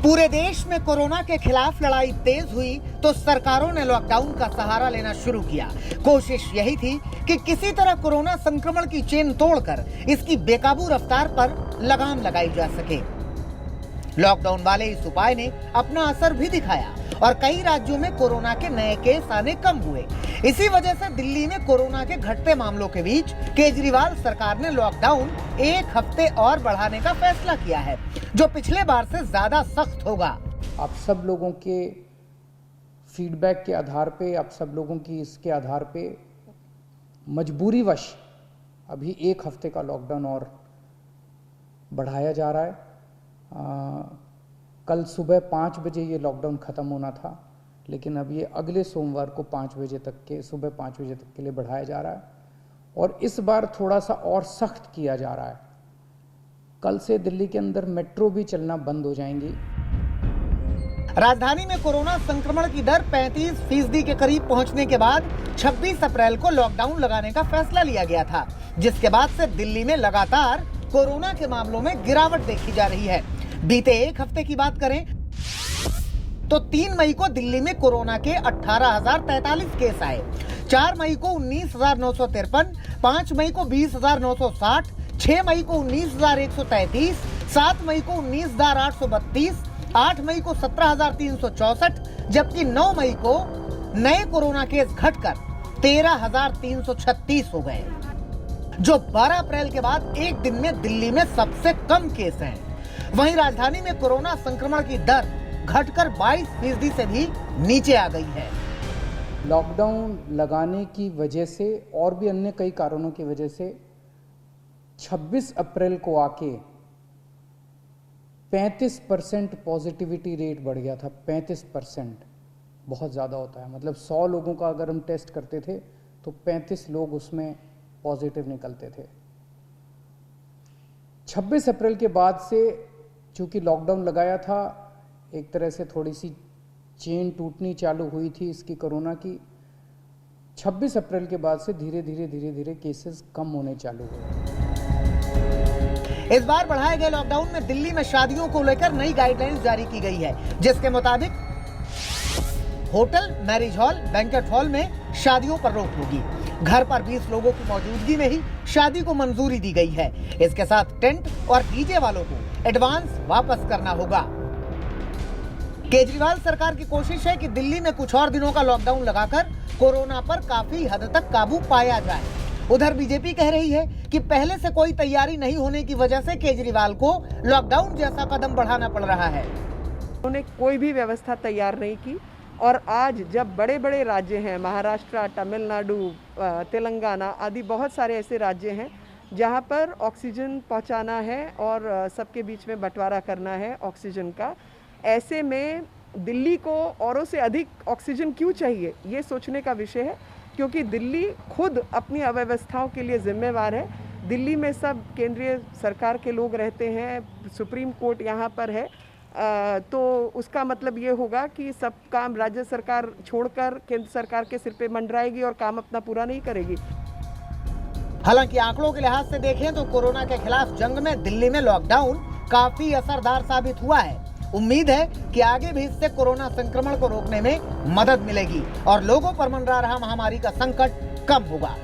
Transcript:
पूरे देश में कोरोना के खिलाफ लड़ाई तेज हुई तो सरकारों ने लॉकडाउन का सहारा लेना शुरू किया। कोशिश यही थी कि किसी तरह कोरोना संक्रमण की चेन तोड़कर इसकी बेकाबू रफ्तार पर लगाम लगाई जा सके। लॉकडाउन वाले इस उपाय ने अपना असर भी दिखाया और कई राज्यों में कोरोना के नए केस आने कम हुए। इसी वजह से दिल्ली में कोरोना के घटते मामलों के बीच केजरीवाल सरकार ने लॉकडाउन 1 हफ्ते और बढ़ाने का फैसला किया है, जो पिछले बार से ज्यादा सख्त होगा। आप सब लोगों के फीडबैक के आधार पे, आप सब लोगों की इसके आधार पे मजबूरीवश अभी 1 हफ्ते का लॉकडाउन और बढ़ाया जा रहा है। कल सुबह 5 बजे ये लॉकडाउन ख़त्म होना था, लेकिन अब ये अगले सोमवार को 5 बजे तक के सुबह 5 बजे तक के लिए बढ़ाया जा रहा है और इस बार थोड़ा सा और सख्त किया जा रहा है। कल से दिल्ली के अंदर मेट्रो भी चलना बंद हो जाएंगी। राजधानी में कोरोना संक्रमण की दर 35% के करीब पहुंचने के बाद 26 अप्रैल को लॉकडाउन लगाने का फैसला लिया गया था, जिसके बाद से दिल्ली में लगातार कोरोना के मामलों में गिरावट देखी जा रही है। बीते 1 हफ्ते की बात करें तो 3 मई को दिल्ली में कोरोना के 18,043 केस आए, 4 मई को 19,953, 5 मई को 20,960, 6 मई को 19,133, 7 मई को 19,832, 8 मई को 17,364, जबकि 9 मई को नए कोरोना केस घटकर 13,336 हो गए, जो 12 अप्रैल के बाद एक दिन में दिल्ली में सबसे कम केस हैं। वहीं राजधानी में कोरोना संक्रमण की दर घटकर 22% से भी नीचे आ गई है। लॉकडाउन लगाने की वजह से और भी अन्य कई कारणों की वजह से 26 अप्रैल को आके 35% पॉजिटिविटी रेट बढ़ गया था। 35% बहुत ज़्यादा होता है, मतलब 100 लोगों का अगर हम टेस्ट करते थे तो 35 लोग उसमें पॉजिटिव निकलते थे। 26 अप्रैल के बाद से चूँकि लॉकडाउन लगाया था, एक तरह से थोड़ी सी चेन टूटनी चालू हुई थी इसकी कोरोना की। 26 अप्रैल के बाद से धीरे धीरे केसेस कम होने चालू हुए। इस बार बढ़ाए गए लॉकडाउन में दिल्ली में शादियों को लेकर नई गाइडलाइंस जारी की गई है, जिसके मुताबिक hotel, marriage hall, banquet hall में शादियों पर रोक होगी। घर पर 20 लोगों की मौजूदगी में ही शादी को मंजूरी दी गई है। इसके साथ टेंट और डीजे वालों को एडवांस वापस करना होगा। केजरीवाल सरकार की कोशिश है कि दिल्ली में कुछ और दिनों का लॉकडाउन लगाकर कोरोना पर काफी हद तक काबू पाया जाए। उधर बीजेपी कह रही है कि पहले से कोई तैयारी नहीं होने की वजह से केजरीवाल को लॉकडाउन जैसा कदम बढ़ाना पड़ रहा है। उन्होंने कोई भी व्यवस्था तैयार नहीं की और आज जब बड़े बड़े राज्य हैं, महाराष्ट्र, तमिलनाडु, तेलंगाना आदि बहुत सारे ऐसे राज्य हैं जहां पर ऑक्सीजन पहुंचाना है और सबके बीच में बंटवारा करना है ऑक्सीजन का। ऐसे में दिल्ली को औरों से अधिक ऑक्सीजन क्यों चाहिए, ये सोचने का विषय है, क्योंकि दिल्ली खुद अपनी अव्यवस्थाओं के लिए जिम्मेवार है। दिल्ली में सब केंद्रीय सरकार के लोग रहते हैं, सुप्रीम कोर्ट यहाँ पर है, तो उसका मतलब ये होगा कि सब काम राज्य सरकार छोड़कर केंद्र सरकार के सिर पे मंडराएगी और काम अपना पूरा नहीं करेगी। हालांकि आंकड़ों के लिहाज से देखें तो कोरोना के खिलाफ जंग में दिल्ली में लॉकडाउन काफी असरदार साबित हुआ है। उम्मीद है कि आगे भी इससे कोरोना संक्रमण को रोकने में मदद मिलेगी और लोगों पर मंडरा रहा महामारी का संकट कम होगा।